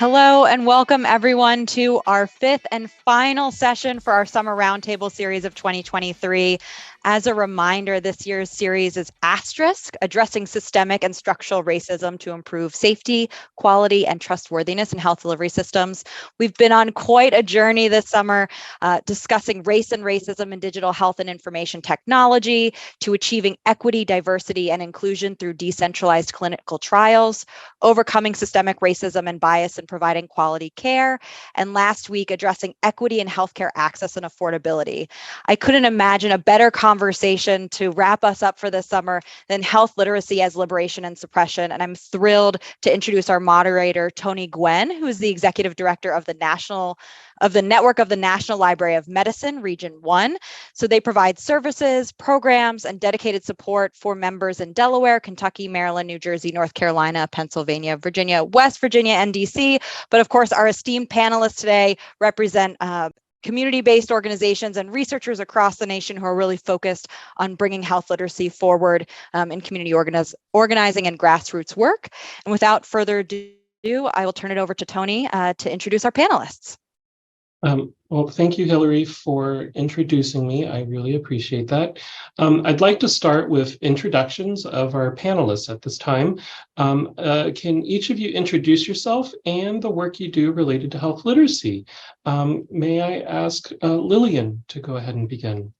Hello and welcome everyone to our fifth and final session for our Summer Roundtable Series of 2023. As a reminder, this year's series is ASTARISQ, Addressing Systemic and Structural Racism to Improve Safety, Quality, and Trustworthiness in Health Delivery Systems. We've been on quite a journey this summer discussing race and racism in digital health and information technology, to achieving equity, diversity, and inclusion through decentralized clinical trials, overcoming systemic racism and bias in providing quality care, and last week addressing equity in healthcare access and affordability. I couldn't imagine a better conversation to wrap us up for this summer than health literacy as liberation and suppression. And I'm thrilled to introduce our moderator, Tony Nguyen, who is the executive director of the network of the National Library of Medicine, Region 1. So they provide services, programs, and dedicated support for members in Delaware, Kentucky, Maryland, New Jersey, North Carolina, Pennsylvania, Virginia, West Virginia, and DC. But of course, our esteemed panelists today represent community-based organizations and researchers across the nation who are really focused on bringing health literacy forward in community organizing and grassroots work. And without further ado, I will turn it over to Tony to introduce our panelists. Well, thank you, Hillary, for introducing me. I really appreciate that. I'd like to start with introductions of our panelists at this time. Can each of you introduce yourself and the work you do related to health literacy? May I ask Lillian to go ahead and begin?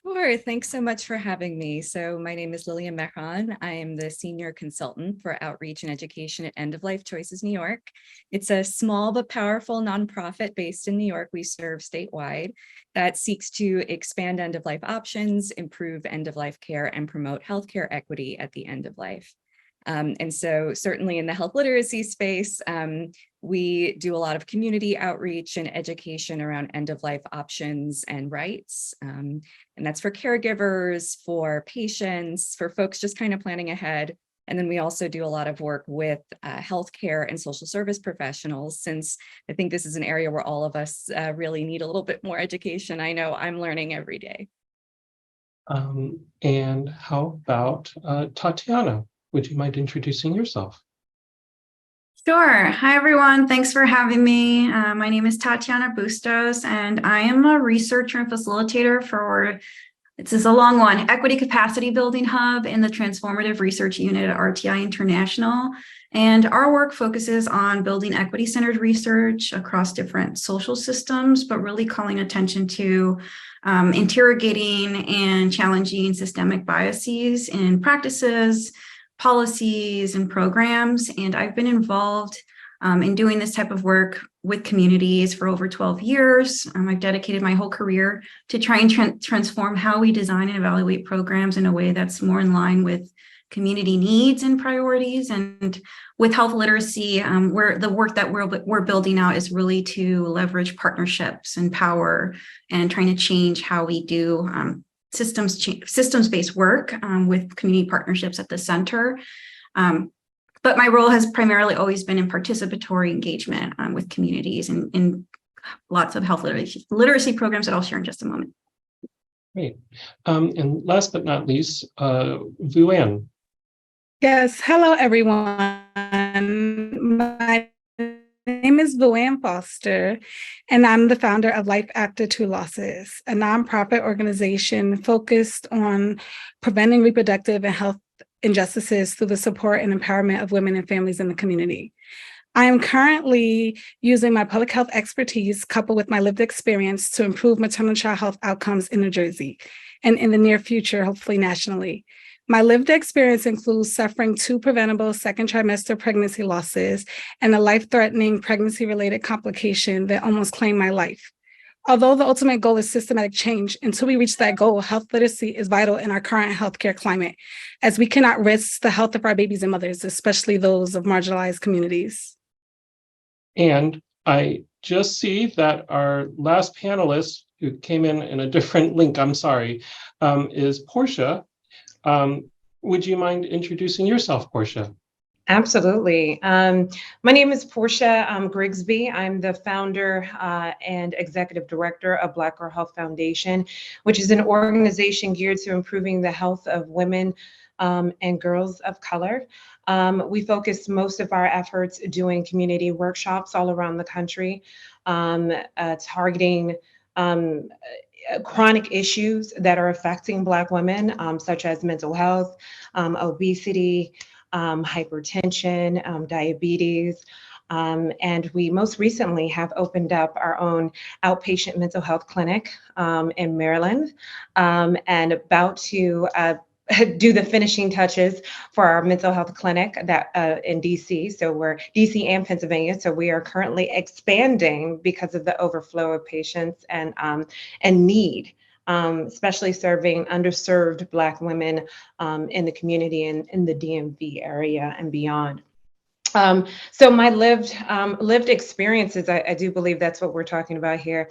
Sure. Thanks so much for having me. So my name is Lillian Mehran. I am the Senior Consultant for Outreach and Education at End of Life Choices New York. It's a small but powerful nonprofit based in New York. We serve statewide that seeks to expand end-of-life options, improve end-of-life care, and promote healthcare equity at the end of life. And so certainly in the health literacy space, we do a lot of community outreach and education around end-of-life options and rights. And that's for caregivers, for patients, for folks just kind of planning ahead. And then we also do a lot of work with healthcare and social service professionals, since I think this is an area where all of us really need a little bit more education. I know I'm learning every day. And how about Tatiana? Would you mind introducing yourself? Sure. Hi, everyone. Thanks for having me. My name is Tatiana Bustos, and I am a researcher and facilitator for, this is a long one, Equity Capacity Building Hub in the Transformative Research Unit at RTI International. And our work focuses on building equity-centered research across different social systems, but really calling attention to interrogating and challenging systemic biases in practices, policies, and programs. And I've been involved in doing this type of work with communities for over 12 years. I've dedicated my whole career to try and transform how we design and evaluate programs in a way that's more in line with community needs and priorities. And with health literacy, the work that we're building out is really to leverage partnerships and power and trying to change how we do systems-based work with community partnerships at the center. But my role has primarily always been in participatory engagement with communities and in lots of health literacy programs that I'll share in just a moment. Great. And last but not least, Nguyen. Yes, hello everyone. My name is Nguyen Foster, and I'm the founder of Life After Two Losses, a nonprofit organization focused on preventing reproductive and health injustices through the support and empowerment of women and families in the community. I am currently using my public health expertise coupled with my lived experience to improve maternal child health outcomes in New Jersey, and in the near future, hopefully nationally. My lived experience includes suffering 2 preventable second trimester pregnancy losses and a life-threatening pregnancy-related complication that almost claimed my life. Although the ultimate goal is systematic change, until we reach that goal, health literacy is vital in our current healthcare climate, as we cannot risk the health of our babies and mothers, especially those of marginalized communities. And I just see that our last panelist, who came in a different link, I'm sorry, is Portia. Would you mind introducing yourself, Portia? Absolutely. My name is Portia Grigsby. I'm the founder and executive director of Black Girl Health Foundation, which is an organization geared to improving the health of women and girls of color. We focus most of our efforts doing community workshops all around the country, targeting chronic issues that are affecting Black women, such as mental health, obesity, hypertension, diabetes. And we most recently have opened up our own outpatient mental health clinic in Maryland, and about to do the finishing touches for our mental health clinic that in DC. So we're DC and Pennsylvania. So we are currently expanding because of the overflow of patients and need, especially serving underserved Black women in the community and in the DMV area and beyond. So my lived experiences, I do believe that's what we're talking about here.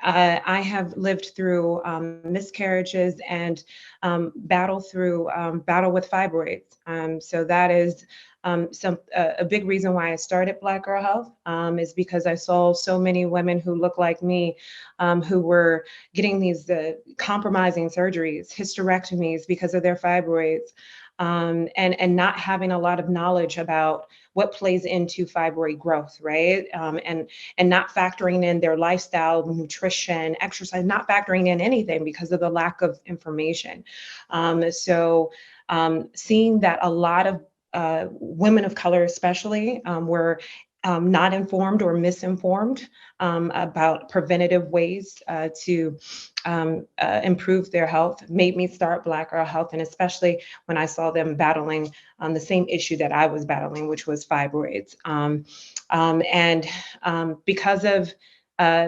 I have lived through miscarriages and battle with fibroids. So that is a big reason why I started Black Girl Health, is because I saw so many women who look like me, who were getting these compromising surgeries, hysterectomies because of their fibroids. And not having a lot of knowledge about what plays into fibroid growth, right? And not factoring in their lifestyle, nutrition, exercise, not factoring in anything because of the lack of information. So seeing that a lot of women of color especially were not informed or misinformed about preventative ways to improve their health made me start Black Girl Health, and especially when I saw them battling the same issue that I was battling, which was fibroids.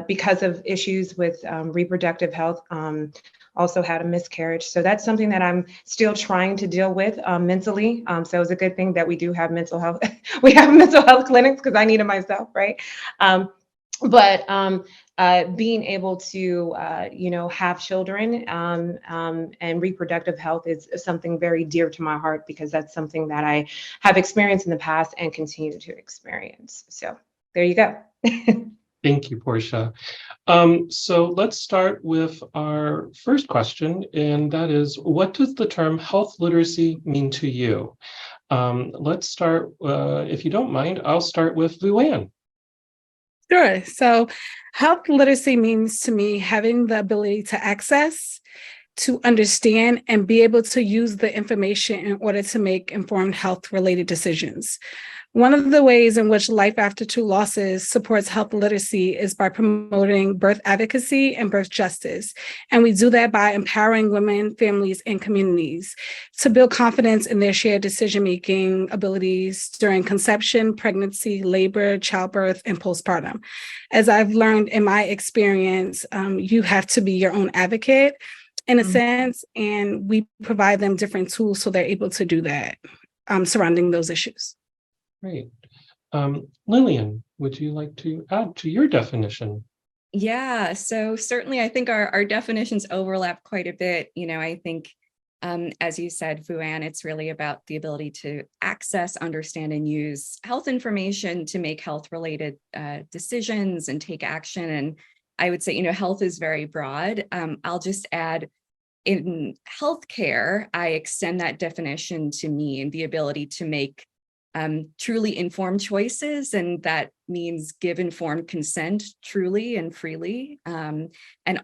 Because of issues with reproductive health, also had a miscarriage. So that's something that I'm still trying to deal with mentally. So it's a good thing that we do have mental health. We have mental health clinics because I need it myself, right? But being able to, have children and reproductive health is something very dear to my heart, because that's something that I have experienced in the past and continue to experience. So there you go. Thank you, Portia. So let's start with our first question, and that is, what does the term health literacy mean to you? Let's start, if you don't mind, I'll start with Luann. Sure. So health literacy means to me having the ability to access, to understand, and be able to use the information in order to make informed health-related decisions. One of the ways in which Life After Two Losses supports health literacy is by promoting birth advocacy and birth justice. And we do that by empowering women, families, and communities to build confidence in their shared decision-making abilities during conception, pregnancy, labor, childbirth, and postpartum. As I've learned in my experience, you have to be your own advocate in a sense, and we provide them different tools so they're able to do that surrounding those issues. Great. Lillian, would you like to add to your definition? Yeah, so certainly I think our definitions overlap quite a bit. I think, as you said, Vuan, it's really about the ability to access, understand, and use health information to make health-related decisions and take action. And I would say, health is very broad. I'll just add, in healthcare, I extend that definition to mean the ability to make truly informed choices, and that means give informed consent truly and freely, and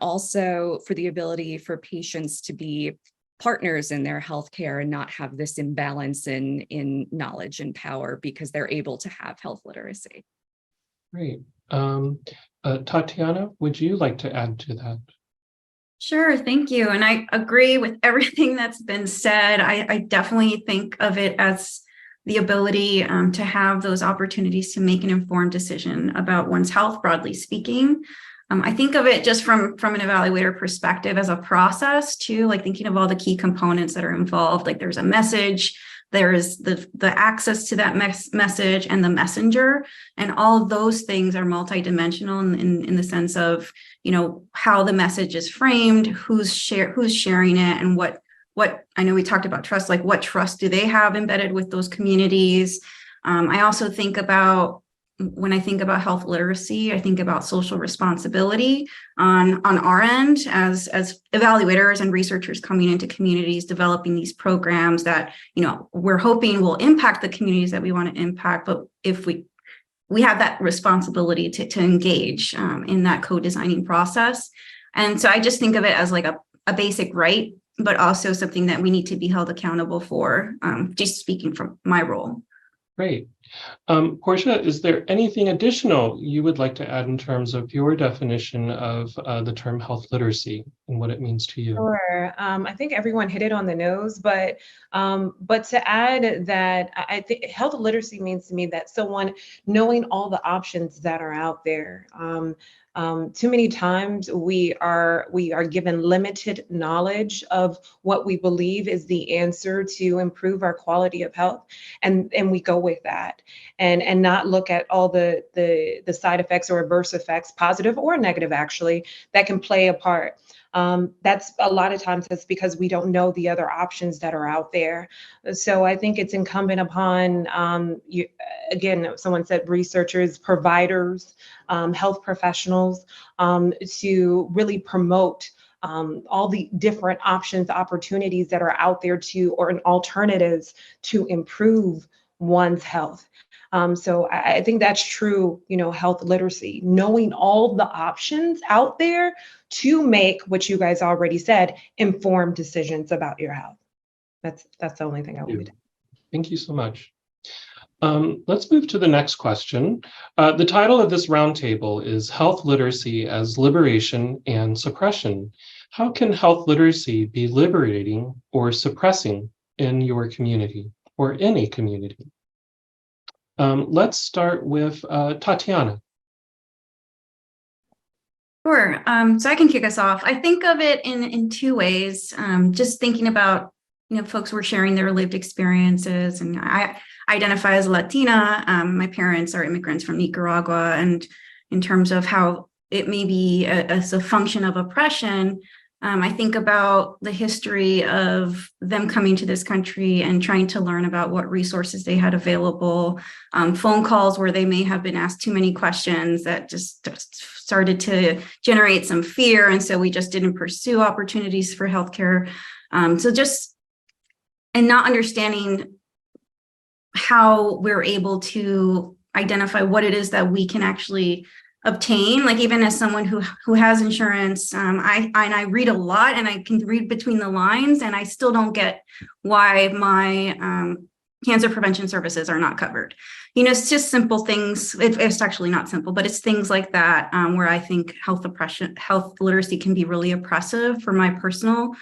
also for the ability for patients to be partners in their healthcare and not have this imbalance in knowledge and power because they're able to have health literacy. Great. Tatiana, would you like to add to that? Sure, thank you. And I agree with everything that's been said. I definitely think of it as the ability to have those opportunities to make an informed decision about one's health, broadly speaking. I think of it just from an evaluator perspective as a process too, like thinking of all the key components that are involved. Like there's a message, there is the access to that message and the messenger, and all of those things are multidimensional in the sense of, how the message is framed, who's sharing it, and what I know we talked about trust, like what trust do they have embedded with those communities? I also think about when I think about health literacy, I think about social responsibility on our end as evaluators and researchers coming into communities, developing these programs that, we're hoping will impact the communities that we want to impact. But if we have that responsibility to engage in that co-designing process. And so I just think of it as like a basic right, but also something that we need to be held accountable for, just speaking from my role. Great. Portia, is there anything additional you would like to add in terms of your definition of the term health literacy and what it means to you? Sure. I think everyone hit it on the nose, but to add that, I think health literacy means to me that someone knowing all the options that are out there. Too many times we are given limited knowledge of what we believe is the answer to improve our quality of health, and we go with that and not look at all the side effects or adverse effects, positive or negative actually, that can play a part. That's a lot of times that's because we don't know the other options that are out there. So I think it's incumbent upon, again, someone said researchers, providers, health professionals, to really promote all the different options, opportunities that are out there or alternatives to improve one's health. So I think that's true, health literacy, knowing all the options out there to make what you guys already said, informed decisions about your health. That's the only thing I would. Thank you so much. Let's move to the next question. The title of this roundtable is Health Literacy as Liberation and Suppression. How can health literacy be liberating or suppressing in your community or any community? Let's start with Tatiana. Sure. So I can kick us off. I think of it in two ways. Just thinking about, folks were sharing their lived experiences, and I identify as Latina. My parents are immigrants from Nicaragua, and in terms of how it may be as a function of oppression, I think about the history of them coming to this country and trying to learn about what resources they had available, phone calls where they may have been asked too many questions that just started to generate some fear. And so we just didn't pursue opportunities for healthcare. And not understanding how we're able to identify what it is that we can actually obtain, like even as someone who has insurance, I read a lot and I can read between the lines, and I still don't get why my cancer prevention services are not covered. It's just simple things. It's actually not simple, but it's things like that where I think health literacy can be really oppressive for my personal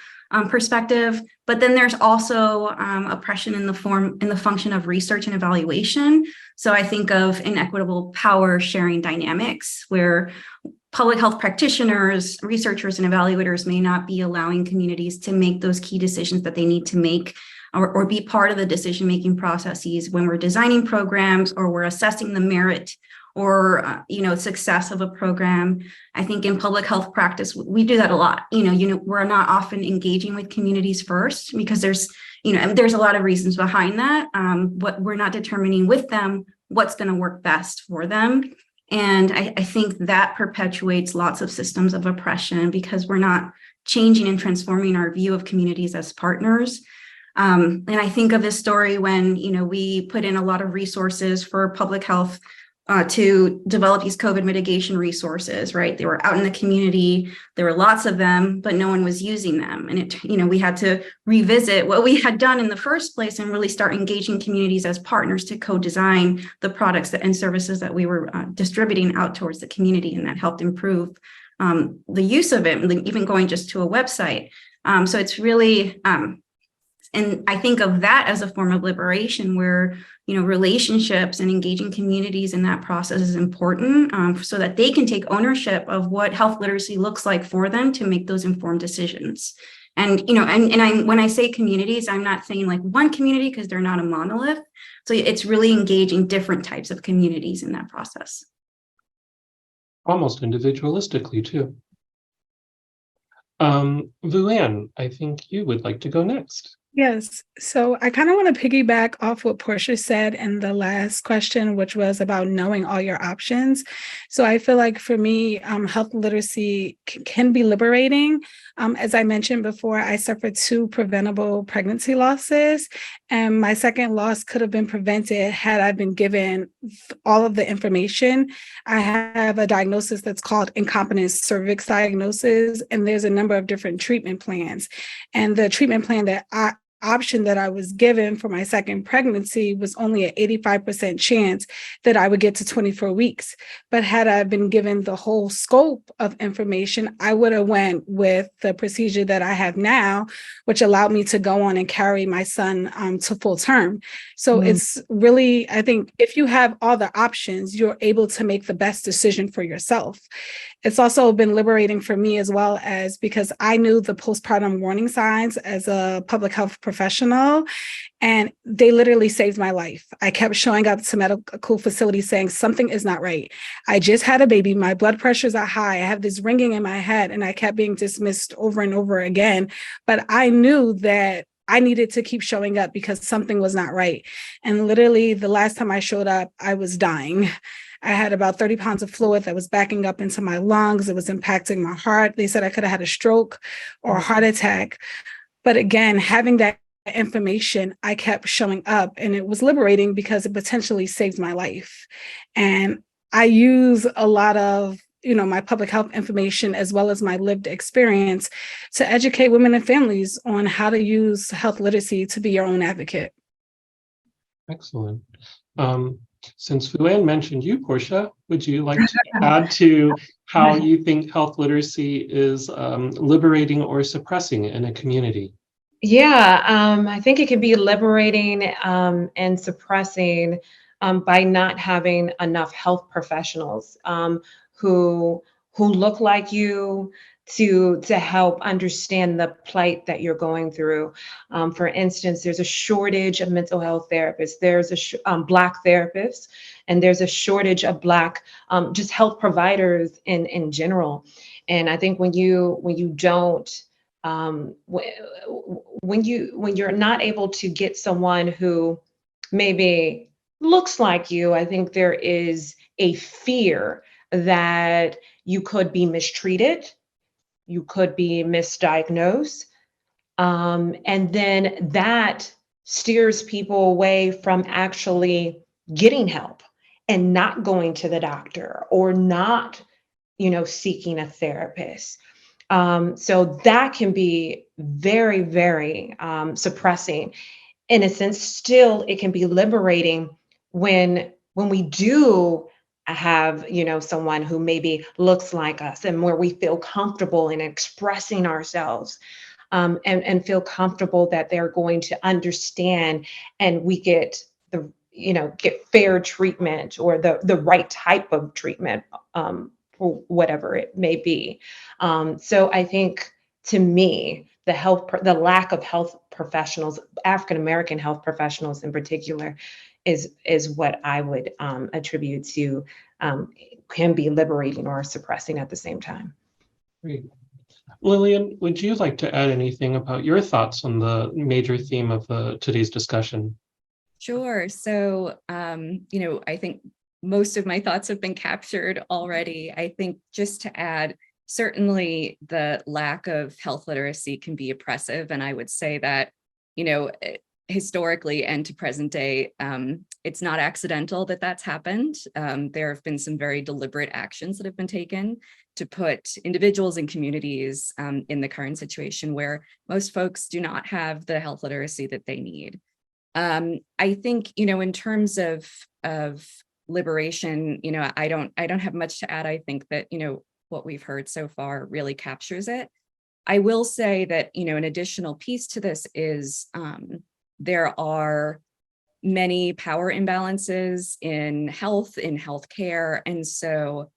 perspective. But then there's also oppression in the function of research and evaluation. So I think of inequitable power sharing dynamics where public health practitioners, researchers, and evaluators may not be allowing communities to make those key decisions that they need to make, or be part of the decision-making processes when we're designing programs or we're assessing the merit or success of a program. I think in public health practice, we do that a lot. We're not often engaging with communities first because there's a lot of reasons behind that. But we're not determining with them what's going to work best for them. And I think that perpetuates lots of systems of oppression because we're not changing and transforming our view of communities as partners. And I think of this story when, we put in a lot of resources for public health to develop these COVID mitigation resources, right? They were out in the community. There were lots of them, but no one was using them. And we had to revisit what we had done in the first place and really start engaging communities as partners to co-design the products and services that we were distributing out towards the community. And that helped improve the use of it, even going just to a website. So it's really, and I think of that as a form of liberation where, relationships and engaging communities in that process is important so that they can take ownership of what health literacy looks like for them to make those informed decisions. And, when I say communities, I'm not saying like one community because they're not a monolith. So it's really engaging different types of communities in that process. Almost individualistically too. Nguyen, I think you would like to go next. Yes. So I kind of want to piggyback off what Portia said in the last question, which was about knowing all your options. So I feel like for me, health literacy can be liberating. As I mentioned before, I suffered 2 preventable pregnancy losses, and my second loss could have been prevented had I been given all of the information. I have a diagnosis that's called incompetent cervix diagnosis, and there's a number of different treatment plans. And the treatment plan that option that I was given for my second pregnancy was only an 85% chance that I would get to 24 weeks. But had I been given the whole scope of information, I would have went with the procedure that I have now, which allowed me to go on and carry my son to full term. So it's really, I think if you have all the options, you're able to make the best decision for yourself. It's also been liberating for me as well, as because I knew the postpartum warning signs as a public health professional, and they literally saved my life. I kept showing up to medical facilities saying something is not right. I just had a baby. My blood pressures are high. I have this ringing in my head, and I kept being dismissed over and over again. But I knew that I needed to keep showing up because something was not right. And literally the last time I showed up, I was dying. I had about 30 pounds of fluid that was backing up into my lungs. It was impacting my heart. They said I could have had a stroke or a heart attack. But again, having that information, I kept showing up, and it was liberating because it potentially saved my life. And I use a lot of my public health information as well as my lived experience to educate women and families on how to use health literacy to be your own advocate. Excellent. Since Nguyen mentioned you, Portia, would you like to add to how you think health literacy is liberating or suppressing in a community? Yeah, I think it can be liberating and suppressing by not having enough health professionals who look like you to help understand the plight that you're going through. For instance, there's a shortage of mental health therapists. There's a Black therapists, and there's a shortage of Black just health providers in general. And I think when you don't when you're not able to get someone who maybe looks like you, I think there is a fear that you could be mistreated, you could be misdiagnosed, and then that steers people away from actually getting help and not going to the doctor or not, seeking a therapist. So that can be very, very suppressing. In a sense, still it can be liberating when we do have, someone who maybe looks like us and where we feel comfortable in expressing ourselves, and feel comfortable that they're going to understand, and we get get fair treatment or the right type of treatment, for whatever it may be. So I think, to me, the lack of health professionals, African American health professionals in particular, is what I would attribute to can be liberating or suppressing at the same time. Great. Lillian, would you like to add anything about your thoughts on the major theme of today's discussion? Sure. So, I think most of my thoughts have been captured already. I think just to add, certainly the lack of health literacy can be oppressive. And I would say that, historically and to present day, it's not accidental that that's happened. There have been some very deliberate actions that have been taken to put individuals and communities in the current situation where most folks do not have the health literacy that they need. I think, in terms of liberation, I don't have much to add. I think that, what we've heard so far really captures it. I will say that, an additional piece to this is there are many power imbalances in healthcare. And so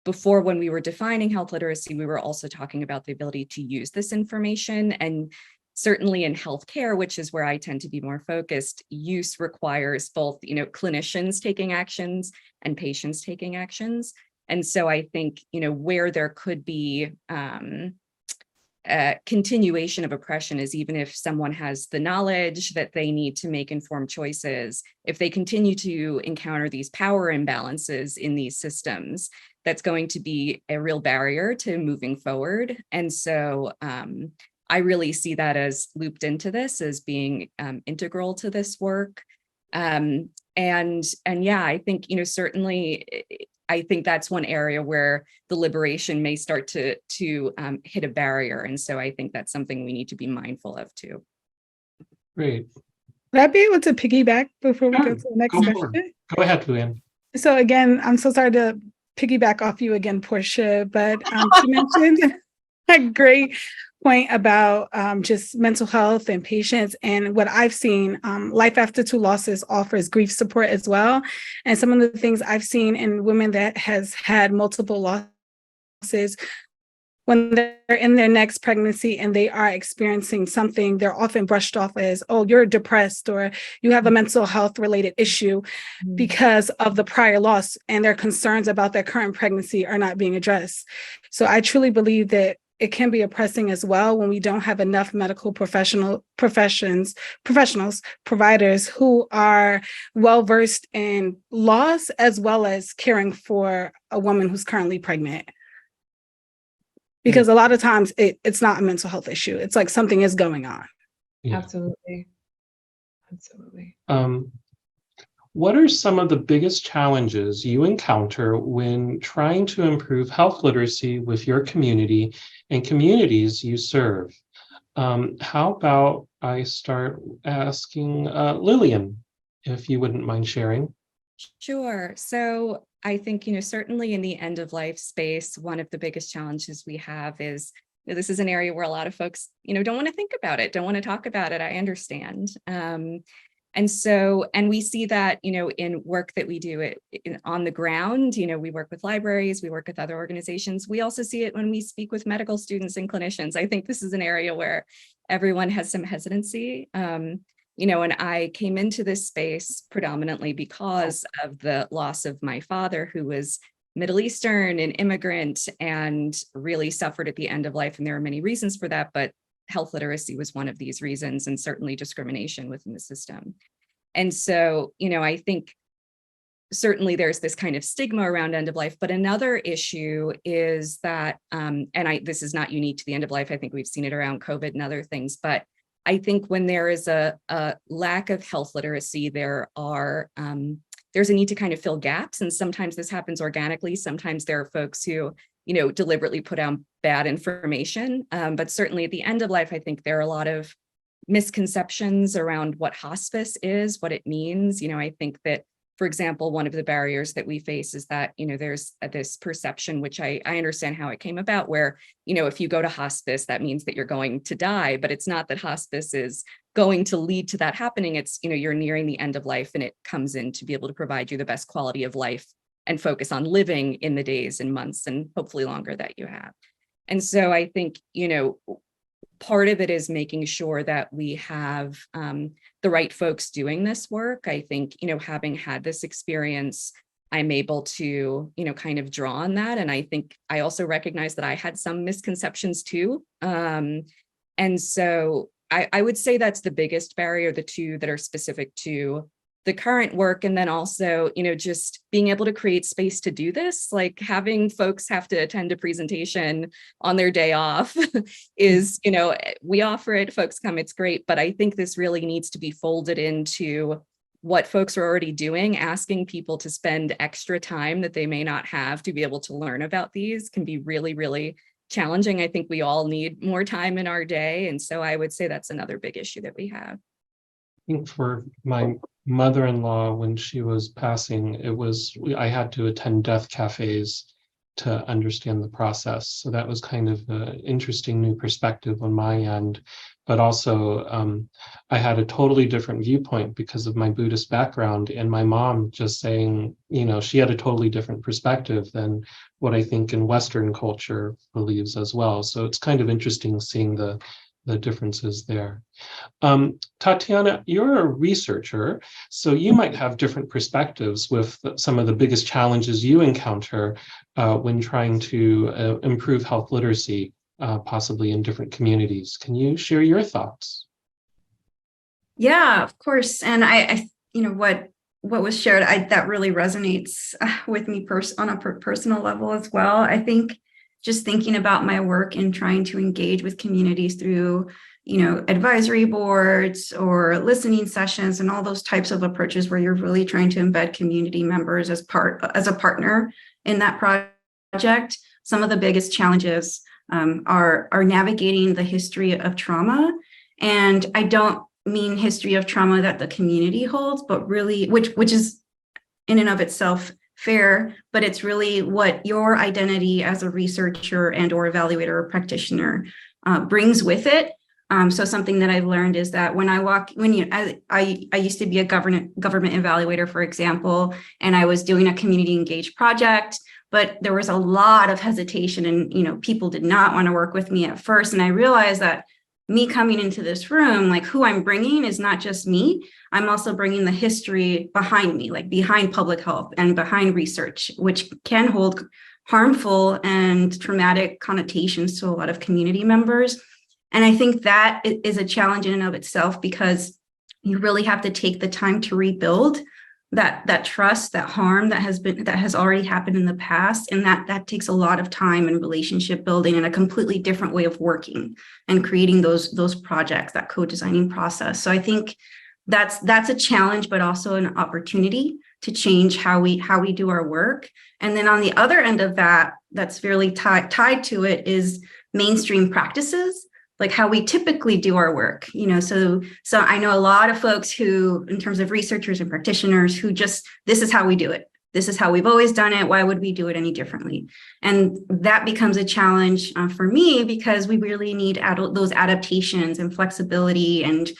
before, when we were defining health literacy, we were also talking about the ability to use this information. And certainly in healthcare, which is where I tend to be more focused, use requires both, clinicians taking actions and patients taking actions. And so I think, where there could be continuation of oppression is even if someone has the knowledge that they need to make informed choices, if they continue to encounter these power imbalances in these systems, that's going to be a real barrier to moving forward. And so I really see that as looped into this as being integral to this work. And yeah, I think, certainly, I think that's one area where the liberation may start to hit a barrier. And so I think that's something we need to be mindful of too. Great. Would I be able to piggyback before we go to the next question? Go ahead, Nguyen. So again, I'm so sorry to piggyback off you again, Portia, but she mentioned a great point about just mental health and patients. And what I've seen, Life After Two Losses offers grief support as well. And some of the things I've seen in women that has had multiple losses, when they're in their next pregnancy and they are experiencing something, they're often brushed off as, oh, you're depressed or you have a mental health related issue because of the prior loss, and their concerns about their current pregnancy are not being addressed. So I truly believe that it can be oppressing as well when we don't have enough medical professionals, providers who are well-versed in loss as well as caring for a woman who's currently pregnant. Because a lot of times it's not a mental health issue. It's like something is going on. Yeah. Absolutely. Absolutely. What are some of the biggest challenges you encounter when trying to improve health literacy with your community and communities you serve? How about I start asking Lillian, if you wouldn't mind sharing? Sure. So I think, certainly in the end of life space, one of the biggest challenges we have is, this is an area where a lot of folks, don't want to think about it, don't want to talk about it. I understand. And we see that, in work that we do on the ground, we work with libraries, we work with other organizations. We also see it when we speak with medical students and clinicians. I think this is an area where everyone has some hesitancy. And I came into this space predominantly because of the loss of my father, who was Middle Eastern and immigrant and really suffered at the end of life. And there are many reasons for that, but health literacy was one of these reasons, and certainly discrimination within the system. And so, I think certainly there's this kind of stigma around end of life, but another issue is that, this is not unique to the end of life. I think we've seen it around COVID and other things, but I think when there is a lack of health literacy, there's a need to kind of fill gaps. And sometimes this happens organically. Sometimes there are folks who, deliberately put out bad information. But certainly at the end of life, I think there are a lot of misconceptions around what hospice is, what it means. I think that, for example, one of the barriers that we face is that, there's this perception, which I understand how it came about, where, if you go to hospice, that means that you're going to die, but it's not that hospice is going to lead to that happening. It's, you're nearing the end of life, and it comes in to be able to provide you the best quality of life and focus on living in the days and months and hopefully longer that you have. And so I think, part of it is making sure that we have the right folks doing this work. I think, having had this experience, I'm able to, kind of draw on that. And I think I also recognize that I had some misconceptions too. And so I would say that's the biggest barrier, the two that are specific to the current work. And then also, just being able to create space to do this, like having folks have to attend a presentation on their day off is, we offer it, folks come, it's great. But I think this really needs to be folded into what folks are already doing. Asking people to spend extra time that they may not have to be able to learn about these can be really, really challenging. I think we all need more time in our day. And so I would say that's another big issue that we have. I think for my mother-in-law, when she was passing, I had to attend death cafes to understand the process. So that was kind of an interesting new perspective on my end. But also, I had a totally different viewpoint because of my Buddhist background, and my mom just saying, she had a totally different perspective than what I think in Western culture believes as well. So it's kind of interesting seeing the differences there. Tatiana, you're a researcher, so you might have different perspectives with some of the biggest challenges you encounter when trying to improve health literacy possibly in different communities. Can you share your thoughts? Yeah, of course. And I what was shared, that really resonates with me on a personal level as well. I think just thinking about my work and trying to engage with communities through, advisory boards or listening sessions and all those types of approaches where you're really trying to embed community members as a partner in that project. Some of the biggest challenges are navigating the history of trauma. And I don't mean history of trauma that the community holds, but really, which is in and of itself fair, but it's really what your identity as a researcher and or evaluator or practitioner brings with it. So something that I've learned is that I used to be a government evaluator, for example, and I was doing a community engaged project, but there was a lot of hesitation and, people did not want to work with me at first. And I realized that me coming into this room, like who I'm bringing is not just me. I'm also bringing the history behind me, like behind public health and behind research, which can hold harmful and traumatic connotations to a lot of community members. And I think that is a challenge in and of itself, because you really have to take the time to rebuild that trust, that harm that has already happened in the past. And that takes a lot of time and relationship building and a completely different way of working and creating those projects, that co-designing process. So I think that's a challenge, but also an opportunity to change how we do our work. And then on the other end of that, that's really tied to it, is mainstream practices, like how we typically do our work, so I know a lot of folks who, in terms of researchers and practitioners, who just, this is how we do it. This is how we've always done it. Why would we do it any differently? And that becomes a challenge for me, because we really need those adaptations and flexibility and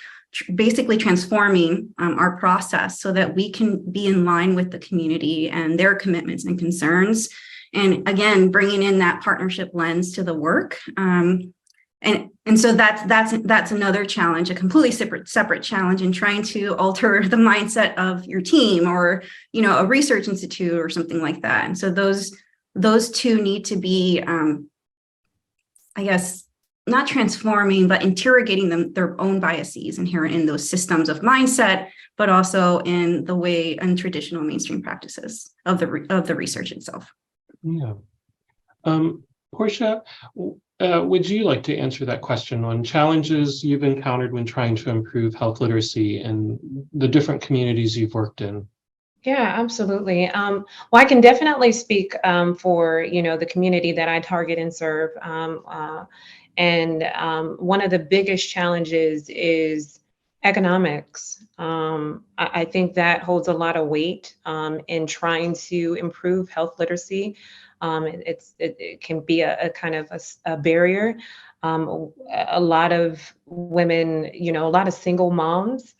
basically transforming our process so that we can be in line with the community and their commitments and concerns. And again, bringing in that partnership lens to the work. And so that's another challenge, a completely separate challenge in trying to alter the mindset of your team or, a research institute or something like that. And so those two need to be, I guess, not transforming, but interrogating their own biases inherent in those systems of mindset, but also in the way and traditional mainstream practices of the research itself. Yeah. Portia, would you like to answer that question on challenges you've encountered when trying to improve health literacy in the different communities you've worked in? Yeah, absolutely. Well, I can definitely speak for, the community that I target and serve. And one of the biggest challenges is economics. I think that holds a lot of weight in trying to improve health literacy. It can be a kind of a barrier. A lot of women, a lot of single moms,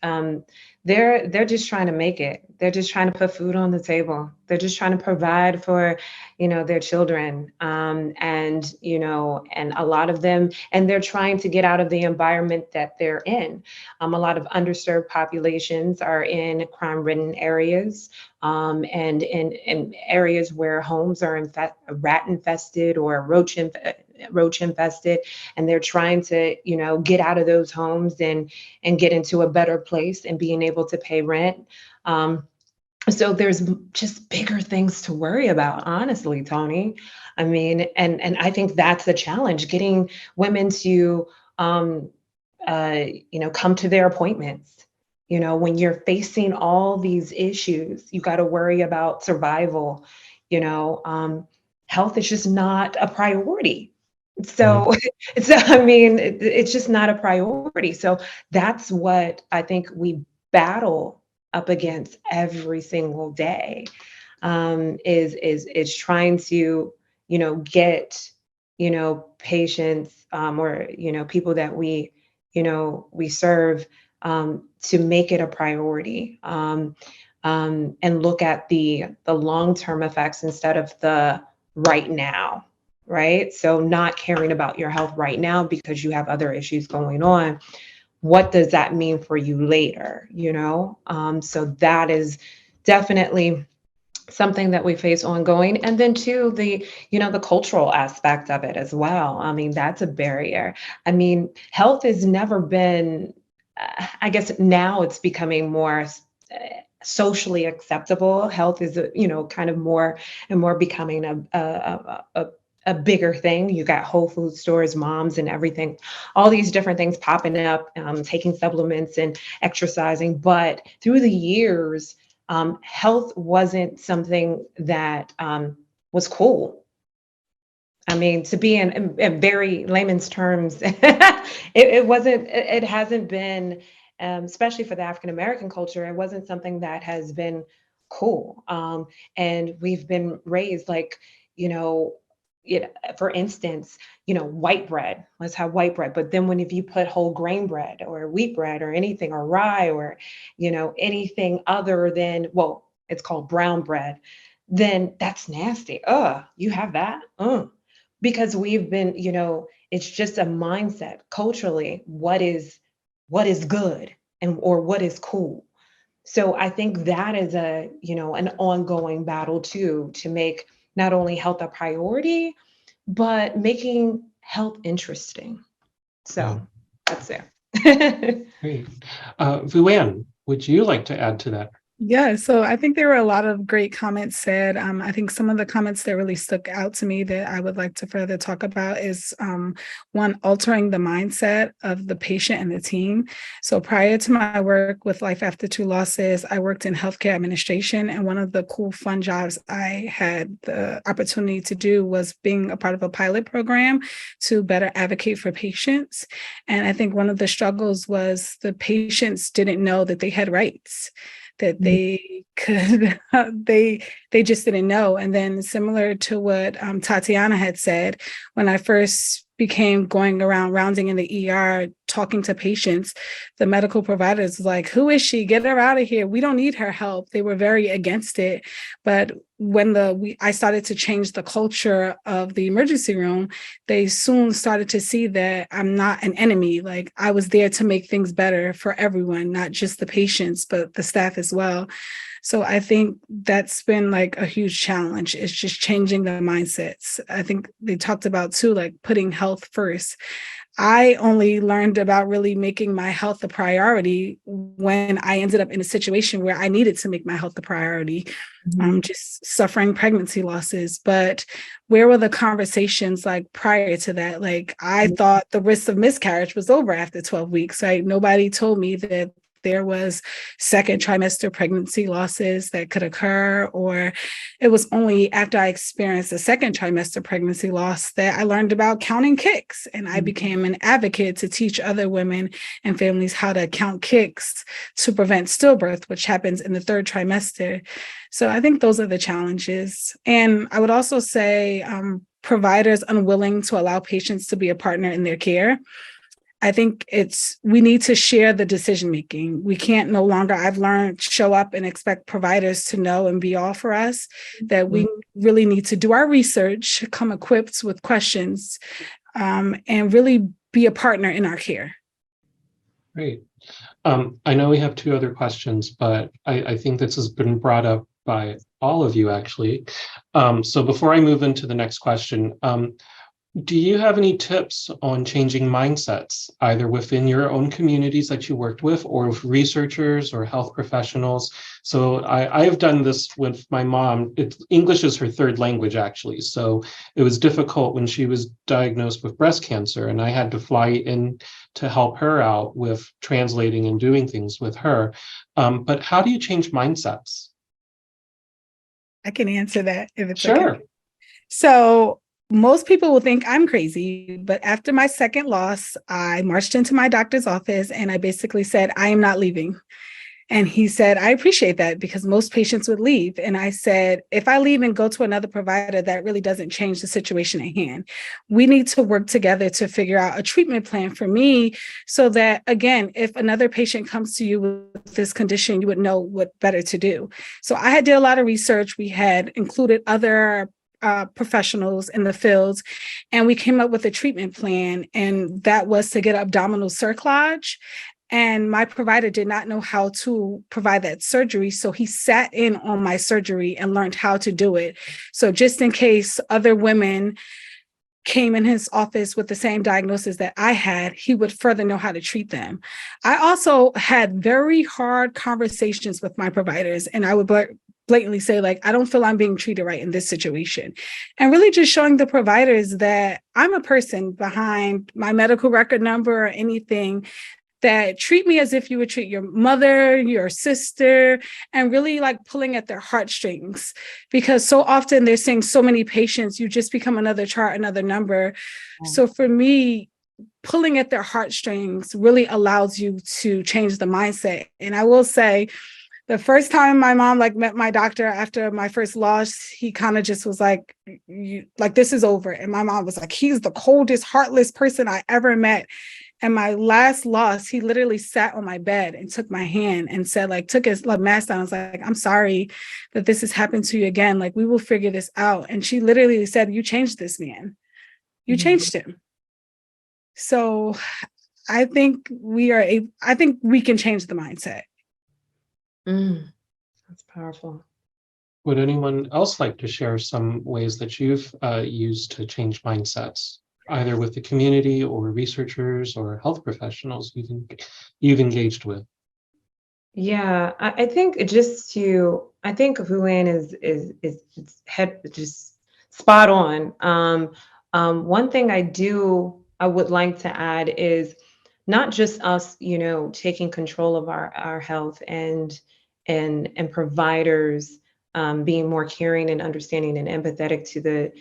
they're just trying to make it. They're just trying to put food on the table. They're just trying to provide for, their children. And a lot of them, and they're trying to get out of the environment that they're in. A lot of underserved populations are in crime-ridden areas, and in areas where homes are rat infested or roach infested, and they're trying to, get out of those homes and get into a better place and being able to pay rent. So there's just bigger things to worry about, honestly, Tony. I mean, and I think that's the challenge, getting women to, come to their appointments. When you're facing all these issues, you got to worry about survival. Health is just not a priority. So, I mean, it's just not a priority. So that's what I think we battle up against every single day, is trying to, get, patients, or, people that we serve, to make it a priority, and look at the long-term effects instead of the right now. Right? So not caring about your health right now because you have other issues going on. What does that mean for you later? So that is definitely something that we face ongoing. And then too, the cultural aspect of it as well. I mean, that's a barrier. I mean, health has never been, I guess now it's becoming more socially acceptable. Health is, kind of more and more becoming a bigger thing. You got Whole Food stores, moms and everything, all these different things popping up, taking supplements and exercising. But through the years, health wasn't something that was cool. I mean, to be in very layman's terms, it wasn't, it hasn't been, especially for the African American culture, it wasn't something that has been cool. And we've been raised like, you know, for instance, white bread, let's have white bread. But then if you put whole grain bread or wheat bread or anything or rye or, anything other than, well, it's called brown bread, then that's nasty. You have that? Because we've been, it's just a mindset culturally, what is good and or what is cool. So I think that is an ongoing battle too, to make not only health a priority, but making health interesting. So that's it. Great. Nguyen, would you like to add to that? Yeah, so I think there were a lot of great comments said. I think some of the comments that really stuck out to me that I would like to further talk about is one, altering the mindset of the patient and the team. So prior to my work with Life After Two Losses, I worked in healthcare administration. And one of the cool, fun jobs I had the opportunity to do was being a part of a pilot program to better advocate for patients. And I think one of the struggles was the patients didn't know that they had rights, that they could, they just didn't know. And then similar to what Tatiana had said, when I first became going around rounding in the ER, talking to patients, the medical providers was like, who is she? Get her out of here. We don't need her help. They were very against it. But when I started to change the culture of the emergency room, they soon started to see that I'm not an enemy. Like, I was there to make things better for everyone, not just the patients, but the staff as well. So I think that's been like a huge challenge. It's just changing the mindsets. I think they talked about too, like putting health first. I only learned about really making my health a priority when I ended up in a situation where I needed to make my health a priority. Just suffering pregnancy losses. But where were the conversations like prior to that? Like, I thought the risk of miscarriage was over after 12 weeks. Right? Nobody told me that there was second trimester pregnancy losses that could occur, or it was only after I experienced a second trimester pregnancy loss that I learned about counting kicks. And I became an advocate to teach other women and families how to count kicks to prevent stillbirth, which happens in the third trimester. So I think those are the challenges. And I would also say providers unwilling to allow patients to be a partner in their care. I think we need to share the decision-making. We can't no longer, I've learned, show up and expect providers to know and be all for us, that we really need to do our research, come equipped with questions, and really be a partner in our care. Great. I know we have two other questions, but I think this has been brought up by all of you, actually. So before I move into the next question, do you have any tips on changing mindsets, either within your own communities that you worked with or with researchers or health professionals? So I have done this with my mom. English is her third language, actually. So it was difficult when she was diagnosed with breast cancer, and I had to fly in to help her out with translating and doing things with her. But how do you change mindsets? I can answer that if it's Sure. okay. So most people will think I'm crazy, but after my second loss, I marched into my doctor's office and I basically said, I am not leaving. And he said, I appreciate that, because most patients would leave. And I said, if I leave and go to another provider, that really doesn't change the situation at hand. We need to work together to figure out a treatment plan for me so that, again, if another patient comes to you with this condition, you would know what better to do. So I had did a lot of research. We had included other professionals in the fields, and we came up with a treatment plan, and that was to get abdominal cerclage And my provider did not know how to provide that surgery. So he sat in on my surgery and learned how to do it. So just in case other women came in his office with the same diagnosis that I had, he would further know how to treat them. I also had very hard conversations with my providers, and I would blatantly say, like, I don't feel I'm being treated right in this situation. And really just showing the providers that I'm a person behind my medical record number or anything, that treat me as if you would treat your mother, your sister, and really like pulling at their heartstrings. Because so often they're seeing so many patients, you just become another chart, another number. So for me, pulling at their heartstrings really allows you to change the mindset. And I will say, the first time my mom like met my doctor after my first loss, he kind of just was like, this is over. And my mom was like, he's the coldest, heartless person I ever met. And my last loss, he literally sat on my bed and took my hand and said, like, took his mask down. I was like, I'm sorry that this has happened to you again. Like, we will figure this out. And she literally said, you changed this man. You changed him. So I think we can change the mindset. That's powerful. Would anyone else like to share some ways that you've used to change mindsets, either with the community or researchers or health professionals you've engaged with? Yeah, I think I think Nguyen is just spot on. One thing I would like to add is not just us, taking control of our health and providers being more caring and understanding and empathetic to the,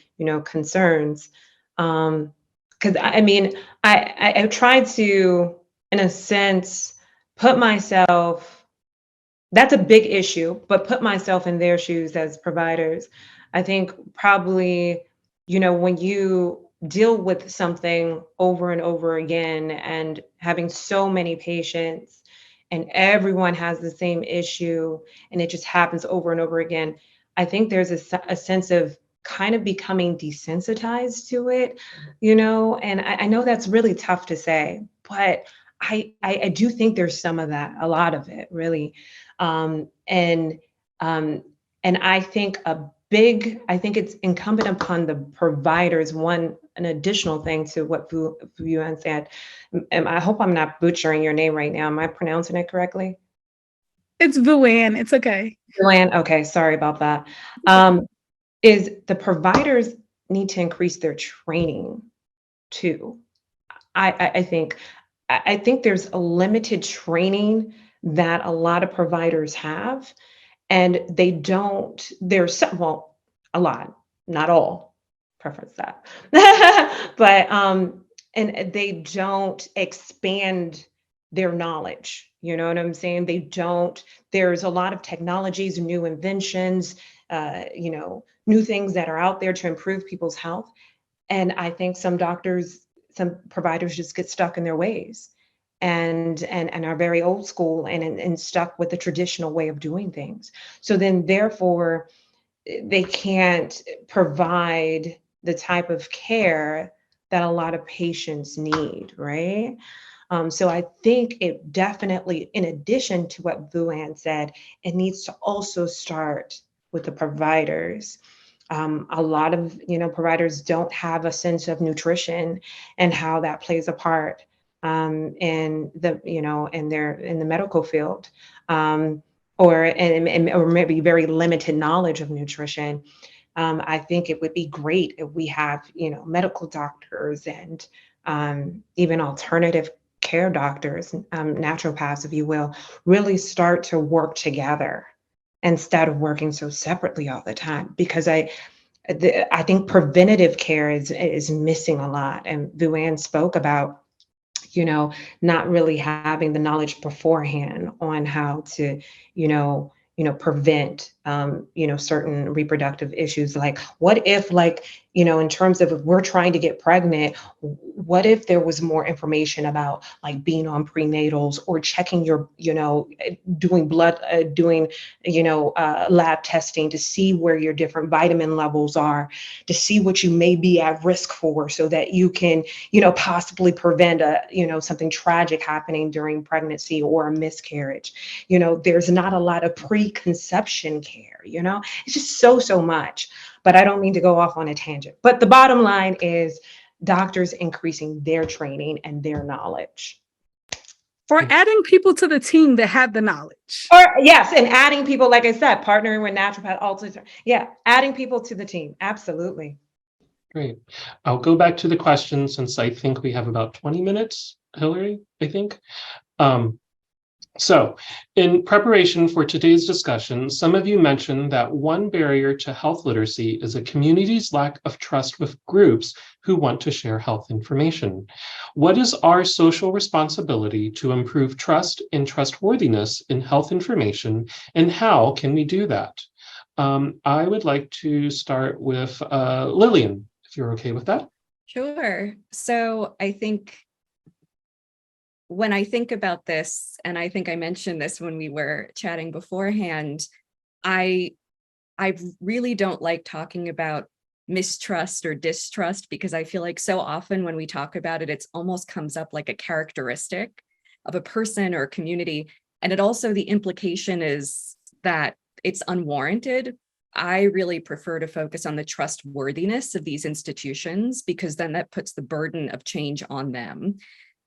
concerns. Because I tried to, in a sense, put myself, that's a big issue, but put myself in their shoes as providers. I think probably, when you deal with something over and over again and having so many patients and everyone has the same issue and it just happens over and over again, I think there's a sense of kind of becoming desensitized to it, and I know that's really tough to say, but I do think there's some of that, a lot of it, really. And I think I think it's incumbent upon the providers, an additional thing to what Nguyen said. And I hope I'm not butchering your name right now. Am I pronouncing it correctly? It's Nguyen. It's okay. Nguyen. Okay, sorry about that. Is the providers need to increase their training too. I think there's a limited training that a lot of providers have, and they don't, a lot, not all, preference that, but, and they don't expand their knowledge. You know what I'm saying? There's a lot of technologies, new inventions, new things that are out there to improve people's health. And I think some providers just get stuck in their ways and are very old school and stuck with the traditional way of doing things. So then therefore, they can't provide the type of care that a lot of patients need, right? So I think it definitely, in addition to what Nguyen said, it needs to also start with the providers. A lot of providers don't have a sense of nutrition and how that plays a part in the in the medical field, or maybe very limited knowledge of nutrition. I think it would be great if we have medical doctors and even alternative care doctors, naturopaths, if you will, really start to work together instead of working so separately all the time. Because I think preventative care is missing a lot. And Nguyen spoke about, not really having the knowledge beforehand on how to, prevent, certain reproductive issues. Like, what if, like, in terms of if we're trying to get pregnant, what if there was more information about like being on prenatals or checking your, doing blood, lab testing to see where your different vitamin levels are, to see what you may be at risk for so that you can, possibly prevent something tragic happening during pregnancy or a miscarriage. There's not a lot of preconception care, it's just so much. But I don't mean to go off on a tangent. But the bottom line is doctors increasing their training and their knowledge. Or adding people to the team that have the knowledge. Or yes, and adding people, like I said, partnering with naturopath, ultrasound. Yeah, adding people to the team. Absolutely. Great. I'll go back to the question since I think we have about 20 minutes, Hillary, I think. So in preparation for today's discussion, some of you mentioned that one barrier to health literacy is a community's lack of trust with groups who want to share health information. What is our social responsibility to improve trust and trustworthiness in health information, and how can we do that? I would like to start with Lillian, if you're okay with that. Sure. So I think when I think about this, and I think I mentioned this when we were chatting beforehand, I really don't like talking about mistrust or distrust, because I feel like so often when we talk about it, it's almost comes up like a characteristic of a person or a community. And it also, the implication is that it's unwarranted. I really prefer to focus on the trustworthiness of these institutions, because then that puts the burden of change on them.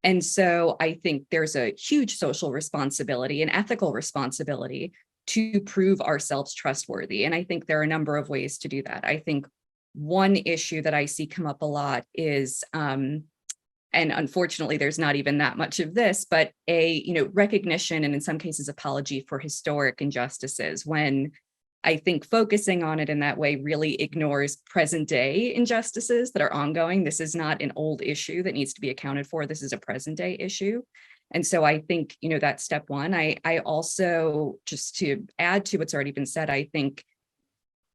And so I think there's a huge social responsibility and ethical responsibility to prove ourselves trustworthy. And I think there are a number of ways to do that. I think one issue that I see come up a lot is, and unfortunately, there's not even that much of this, but recognition and in some cases apology for historic injustices, when I think focusing on it in that way really ignores present day injustices that are ongoing. This is not an old issue that needs to be accounted for. This is a present day issue. And so I think, that's step one. I also, just to add to what's already been said, I think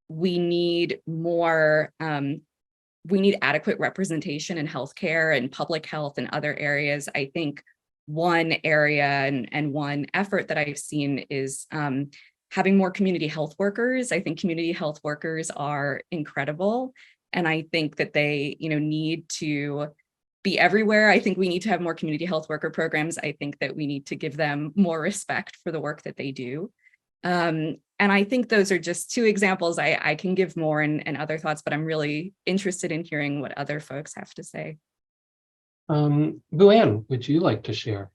we need more, we need adequate representation in healthcare and public health and other areas. I think one area and one effort that I've seen is having more community health workers. I think community health workers are incredible. And I think that they, need to be everywhere. I think we need to have more community health worker programs. I think that we need to give them more respect for the work that they do. And I think those are just two examples. I can give more and other thoughts, but I'm really interested in hearing what other folks have to say. Nguyen, would you like to share?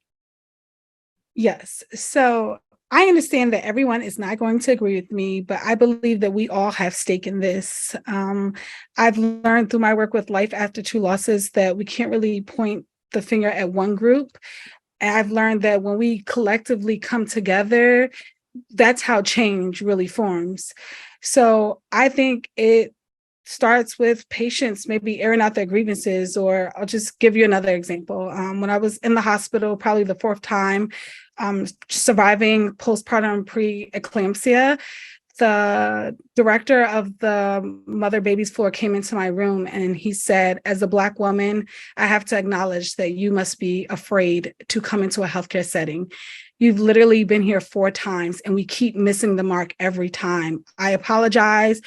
Yes. So I understand that everyone is not going to agree with me, but I believe that we all have stake in this. I've learned through my work with Life After Two Losses that we can't really point the finger at one group. And I've learned that when we collectively come together, that's how change really forms. So I think it starts with patients maybe airing out their grievances, or I'll just give you another example. When I was in the hospital, probably the fourth time, surviving postpartum preeclampsia, the director of the mother babies floor came into my room and he said, as a Black woman, I have to acknowledge that you must be afraid to come into a healthcare setting. You've literally been here 4 times and we keep missing the mark every time. I apologize.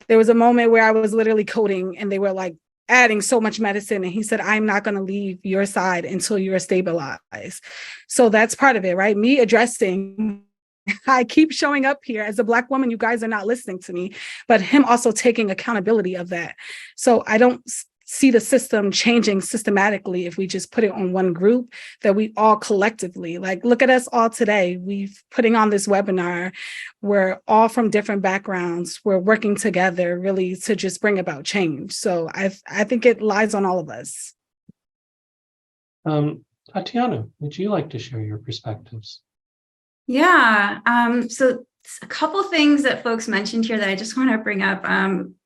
There was a moment where I was literally coding and they were like adding so much medicine. And he said, I'm not going to leave your side until you're stabilized. So that's part of it, right? Me addressing, I keep showing up here as a Black woman, you guys are not listening to me, but him also taking accountability of that. So I don't see the system changing systematically if we just put it on one group, that we all collectively, like, look at us all today. We've putting on this webinar. We're all from different backgrounds. We're working together really to just bring about change. So I think it lies on all of us. Tatiana, would you like to share your perspectives? Yeah, so a couple things that folks mentioned here that I just want to bring up.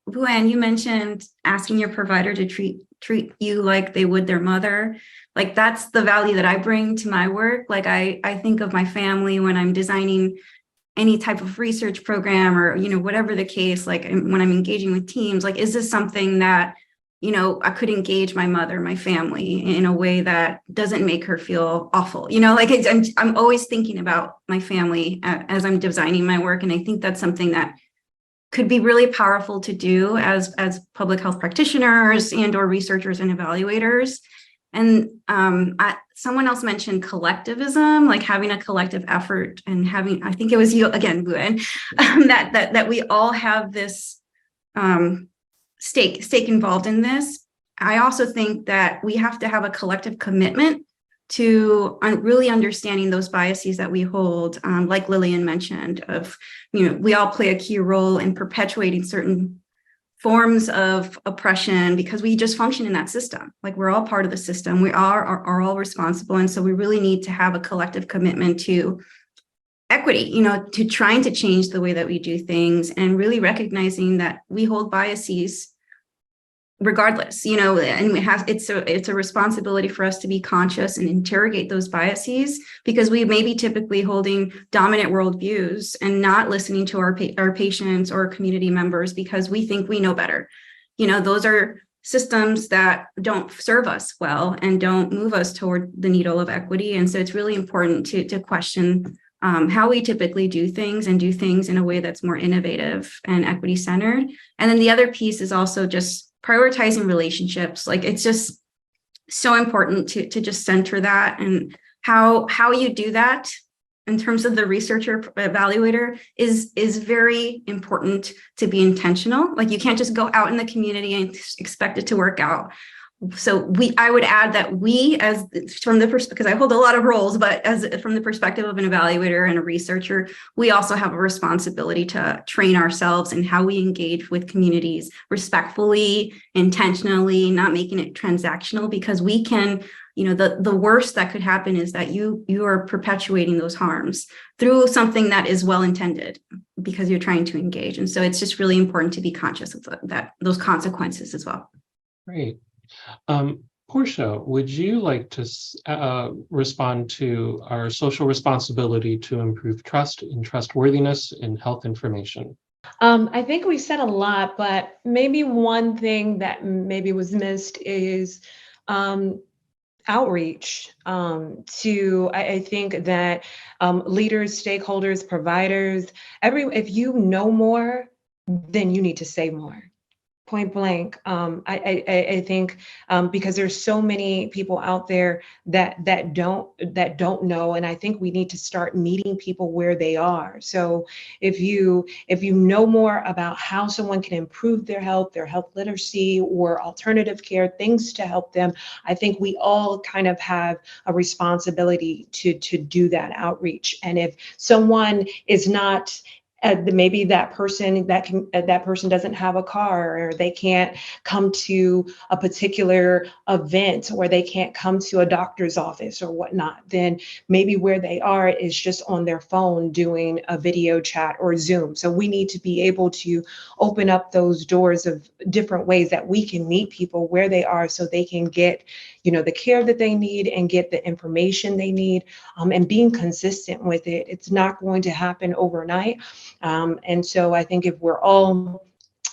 Nguyen, you mentioned asking your provider to treat you like they would their mother. Like, that's the value that I bring to my work. Like, I think of my family when I'm designing any type of research program or, whatever the case, like when I'm engaging with teams, like, is this something that, I could engage my mother, my family in a way that doesn't make her feel awful, like I'm always thinking about my family as I'm designing my work. And I think that's something that could be really powerful to do as public health practitioners and or researchers and evaluators. And someone else mentioned collectivism, like having a collective effort and having, I think it was you again, Nguyen, that we all have this stake involved in this. I also think that we have to have a collective commitment to really understanding those biases that we hold, like Lillian mentioned, of, we all play a key role in perpetuating certain forms of oppression because we just function in that system. Like, we're all part of the system. We are all responsible. And so we really need to have a collective commitment to equity, to trying to change the way that we do things and really recognizing that we hold biases regardless, and it's a responsibility for us to be conscious and interrogate those biases, because we may be typically holding dominant worldviews and not listening to our patients or community members because we think we know better. Those are systems that don't serve us well and don't move us toward the needle of equity. And so it's really important to question how we typically do things and do things in a way that's more innovative and equity centered. And then the other piece is also just prioritizing relationships. Like, it's just so important to just center that, and how you do that in terms of the researcher evaluator is very important to be intentional. Like, you can't just go out in the community and expect it to work out. So I would add that we, as from the perspective, because I hold a lot of roles, but from the perspective of an evaluator and a researcher, we also have a responsibility to train ourselves in how we engage with communities respectfully, intentionally, not making it transactional, because we can, the worst that could happen is that you are perpetuating those harms through something that is well-intended because you're trying to engage. And so it's just really important to be conscious of those consequences as well. Great. Portia, would you like to respond to our social responsibility to improve trust and trustworthiness in health information? I think we said a lot, but maybe one thing that maybe was missed is outreach I think that leaders, stakeholders, providers, if you know more, then you need to say more. Point blank. I think because there's so many people out there that don't know, and I think we need to start meeting people where they are. So if you know more about how someone can improve their health literacy, or alternative care, things to help them, I think we all kind of have a responsibility to do that outreach. And if someone is not, maybe that person doesn't have a car, or they can't come to a particular event, or they can't come to a doctor's office or whatnot, then maybe where they are is just on their phone doing a video chat or Zoom. So we need to be able to open up those doors of different ways that we can meet people where they are, so they can get the care that they need and get the information they need, and being consistent with it. It's not going to happen overnight. And so I think if we're all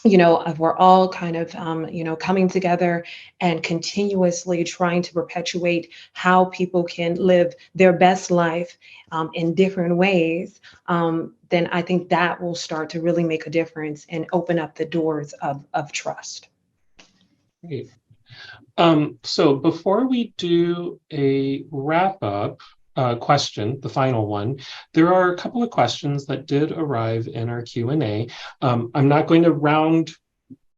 kind of, coming together and continuously trying to perpetuate how people can live their best life in different ways, then I think that will start to really make a difference and open up the doors of trust. Great. So before we do a wrap up question, the final one, there are a couple of questions that did arrive in our Q&A. I'm not going to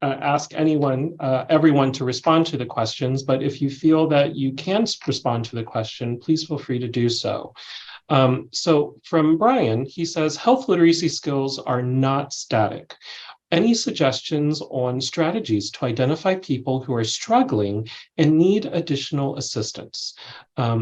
ask everyone to respond to the questions, but if you feel that you can respond to the question, please feel free to do so. So from Brian, he says, health literacy skills are not static. Any suggestions on strategies to identify people who are struggling and need additional assistance?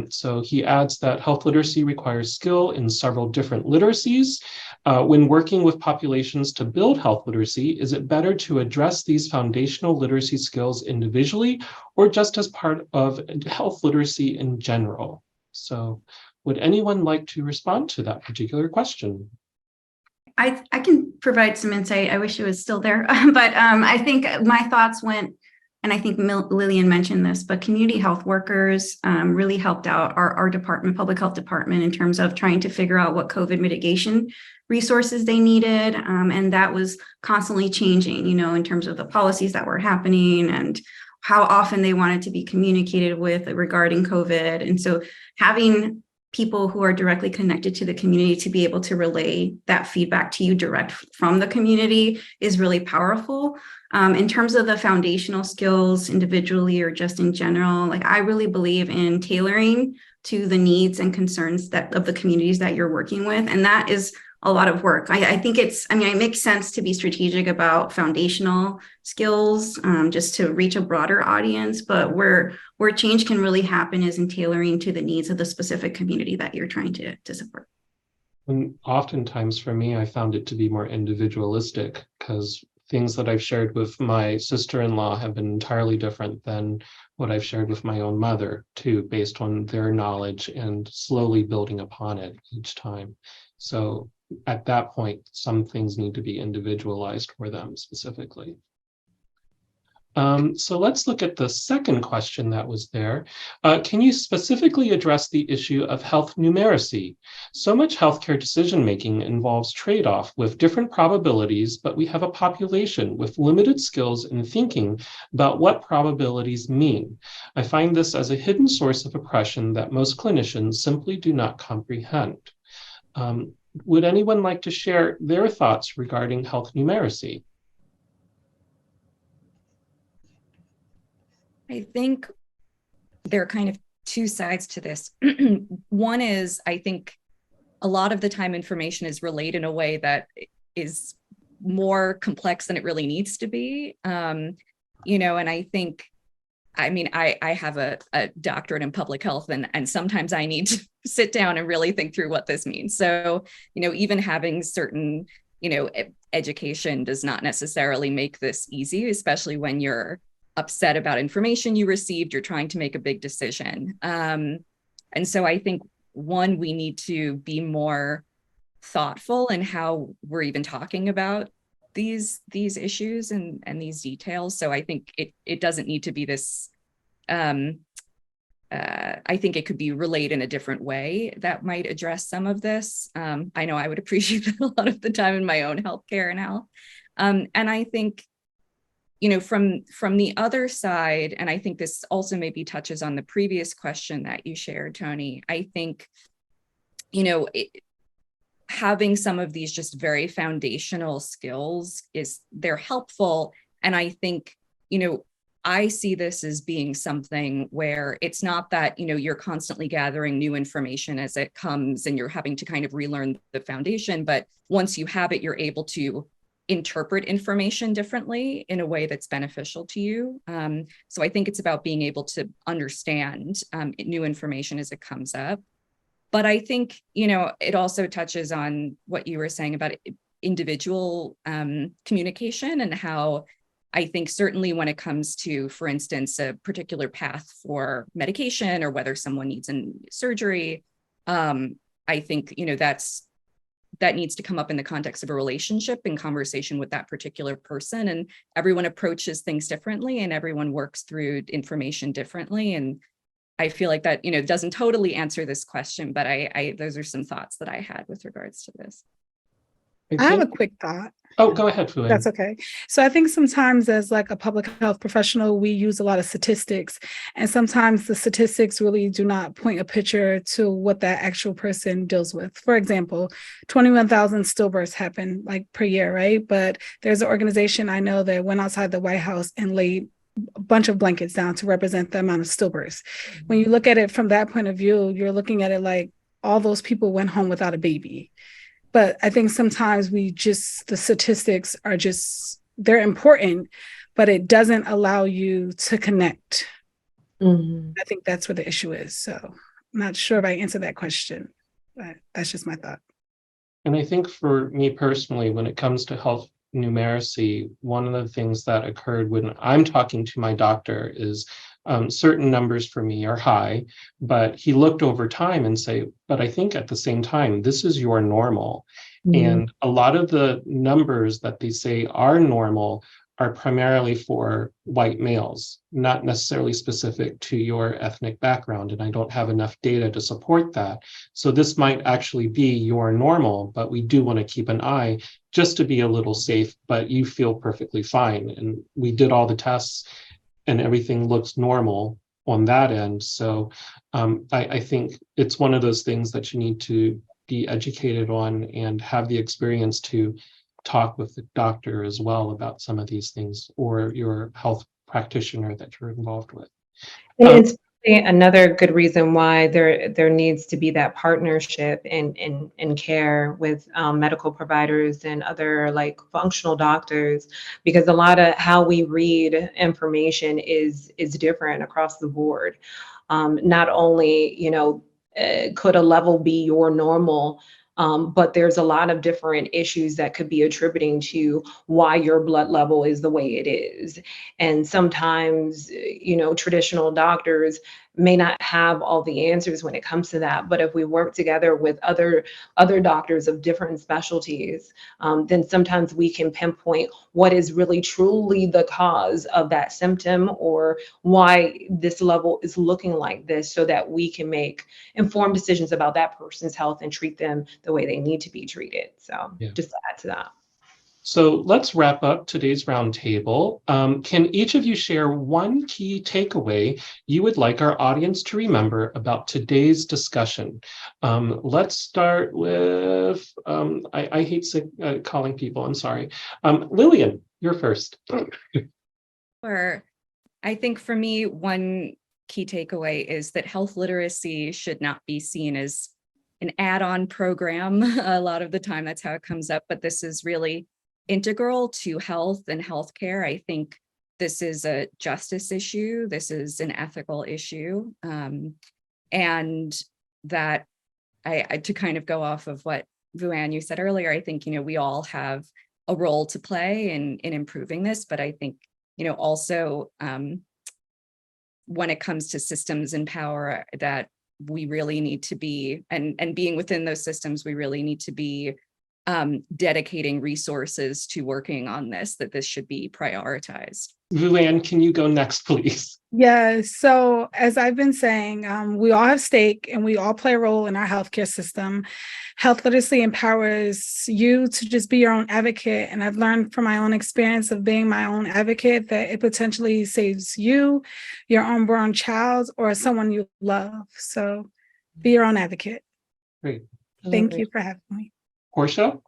So he adds that health literacy requires skill in several different literacies. When working with populations to build health literacy, is it better to address these foundational literacy skills individually, or just as part of health literacy in general? So would anyone like to respond to that particular question? I can provide some insight. I wish it was still there, but I think my thoughts went, and I think Lillian mentioned this, but community health workers really helped out our department, public health department, in terms of trying to figure out what COVID mitigation resources they needed. And that was constantly changing, in terms of the policies that were happening and how often they wanted to be communicated with regarding COVID. And so having people who are directly connected to the community to be able to relay that feedback to you direct from the community is really powerful. In terms of the foundational skills individually or just in general, like I really believe in tailoring to the needs and concerns of the communities that you're working with. And that is a lot of work. I think it makes sense to be strategic about foundational skills just to reach a broader audience, but where change can really happen is in tailoring to the needs of the specific community that you're trying to support. And oftentimes for me, I found it to be more individualistic because things that I've shared with my sister-in-law have been entirely different than what I've shared with my own mother too, based on their knowledge and slowly building upon it each time. So at that point, some things need to be individualized for them specifically. So let's look at the second question that was there. Can you specifically address the issue of health numeracy? So much healthcare decision-making involves trade-off with different probabilities, but we have a population with limited skills in thinking about what probabilities mean. I find this as a hidden source of oppression that most clinicians simply do not comprehend. Would anyone like to share their thoughts regarding health numeracy? I think there are kind of two sides to this. One is, I think a lot of the time information is relayed in a way that is more complex than it really needs to be. And I think, I have a doctorate in public health, and sometimes I need to sit down and really think through what this means. So, even having certain, education does not necessarily make this easy, especially when you're upset about information you received, you're trying to make a big decision. And so I think, one, we need to be more thoughtful in how we're even talking about these issues and these details. So I think it doesn't need to be this, I think it could be relayed in a different way that might address some of this. I know I would appreciate that a lot of the time in my own healthcare and health. And I think, from the other side, and I think this also maybe touches on the previous question that you shared, Tony, I think, having some of these just very foundational skills they're helpful. And I think, I see this as being something where it's not that, you're constantly gathering new information as it comes and you're having to kind of relearn the foundation, but once you have it, you're able to interpret information differently in a way that's beneficial to you. So I think it's about being able to understand new information as it comes up. But I think, it also touches on what you were saying about individual communication and how I think certainly when it comes to, for instance, a particular path for medication or whether someone needs surgery, I think, that needs to come up in the context of a relationship and conversation with that particular person. And everyone approaches things differently and everyone works through information differently. And I feel like that, doesn't totally answer this question, but those are some thoughts that I had with regards to this. I have a quick thought. Oh, go ahead, Nguyen. That's okay. So I think sometimes as like a public health professional, we use a lot of statistics, and sometimes the statistics really do not point a picture to what that actual person deals with. For example, 21,000 stillbirths happen like per year, right? But there's an organization I know that went outside the White House and laid a bunch of blankets down to represent the amount of stillbirths. Mm-hmm. When you look at it from that point of view, you're looking at it like all those people went home without a baby. But I think sometimes the statistics are they're important, but it doesn't allow you to connect. Mm-hmm. I think that's where the issue is. So I'm not sure if I answered that question, but that's just my thought. And I think for me personally, when it comes to health numeracy, one of the things that occurred when I'm talking to my doctor is certain numbers for me are high, but he looked over time and say, but I think at the same time, this is your normal. And a lot of the numbers that they say are normal are primarily for white males, not necessarily specific to your ethnic background. And I don't have enough data to support that. So this might actually be your normal, but we do want to keep an eye just to be a little safe, but you feel perfectly fine. And we did all the tests and everything looks normal on that end. So I think it's one of those things that you need to be educated on and have the experience to talk with the doctor as well about some of these things, or your health practitioner that you're involved with. And it's another good reason why there needs to be that partnership in care with medical providers and other like functional doctors, because a lot of how we read information is different across the board. Not only, could a level be your normal, but there's a lot of different issues that could be attributing to why your blood level is the way it is. And sometimes, traditional doctors may not have all the answers when it comes to that. But if we work together with other doctors of different specialties, then sometimes we can pinpoint what is really truly the cause of that symptom, or why this level is looking like this, so that we can make informed decisions about that person's health and treat them the way they need to be treated. So just to add to that. So let's wrap up today's roundtable. Can each of you share one key takeaway you would like our audience to remember about today's discussion? Let's start with, I hate calling people, I'm sorry. Lillian, you're first. Sure. I think for me, one key takeaway is that health literacy should not be seen as an add-on program. A lot of the time that's how it comes up, but this is really integral to health and healthcare. I think this is a justice issue. This is an ethical issue. And that to kind of go off of what Nguyen, you said earlier, I think, we all have a role to play in improving this, but I think, also when it comes to systems and power, that we really need to be, and being within those systems, we really need to be dedicating resources to working on this, that this should be prioritized. Nguyen, can you go next, please? Yeah, so as I've been saying, we all have stake and we all play a role in our healthcare system. Health literacy empowers you to just be your own advocate. And I've learned from my own experience of being my own advocate that it potentially saves you, your unborn child, or someone you love. So be your own advocate. Great. Thank you for having me. Portia?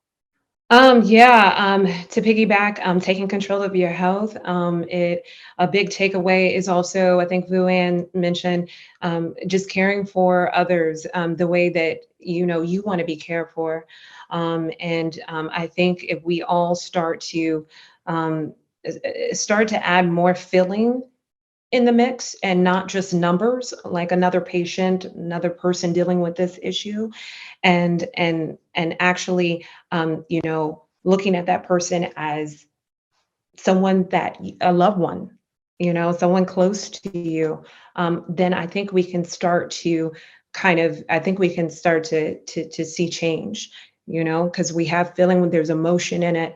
To piggyback, taking control of your health. A big takeaway is also, I think Nguyen mentioned, just caring for others the way that you want to be cared for. I think if we all start to add more feeling in the mix and not just numbers, like another patient, another person dealing with this issue, and actually looking at that person as someone that a loved one, someone close to you, then I think we can start to to see change, because we have feeling when there's emotion in it.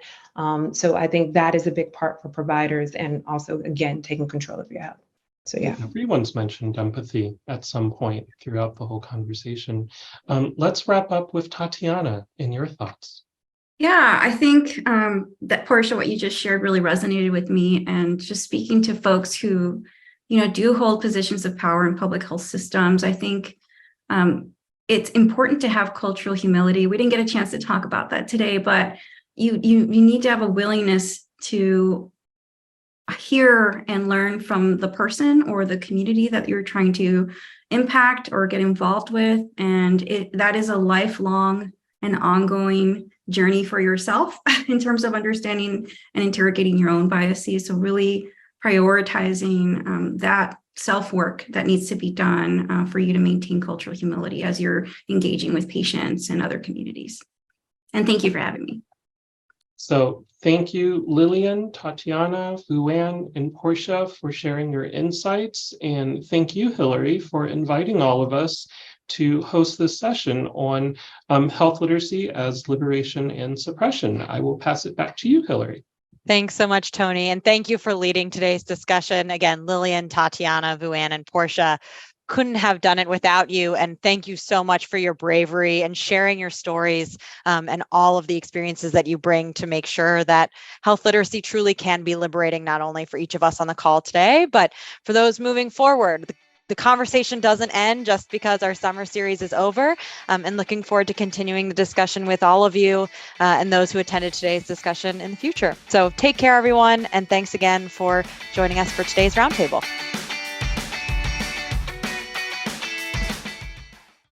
So I think that is a big part for providers, and also, again, taking control of your health. So yeah. Everyone's mentioned empathy at some point throughout the whole conversation. Let's wrap up with Tatiana and your thoughts. Yeah, I think that Portia, what you just shared really resonated with me, and just speaking to folks who, do hold positions of power in public health systems. I think it's important to have cultural humility. We didn't get a chance to talk about that today, but you need to have a willingness to hear and learn from the person or the community that you're trying to impact or get involved with. And that is a lifelong and ongoing journey for yourself in terms of understanding and interrogating your own biases. So really prioritizing that self-work that needs to be done for you to maintain cultural humility as you're engaging with patients and other communities. And thank you for having me. So thank you, Lillian, Tatiana, Nguyen, and Portia for sharing your insights. And thank you, Hillary, for inviting all of us to host this session on health literacy as liberation and suppression. I will pass it back to you, Hillary. Thanks so much, Tony. And thank you for leading today's discussion. Again, Lillian, Tatiana, Nguyen, and Portia, couldn't have done it without you. And thank you so much for your bravery and sharing your stories and all of the experiences that you bring to make sure that health literacy truly can be liberating, not only for each of us on the call today, but for those moving forward. The conversation doesn't end just because our summer series is over, and looking forward to continuing the discussion with all of you and those who attended today's discussion in the future. So take care, everyone, and thanks again for joining us for today's roundtable.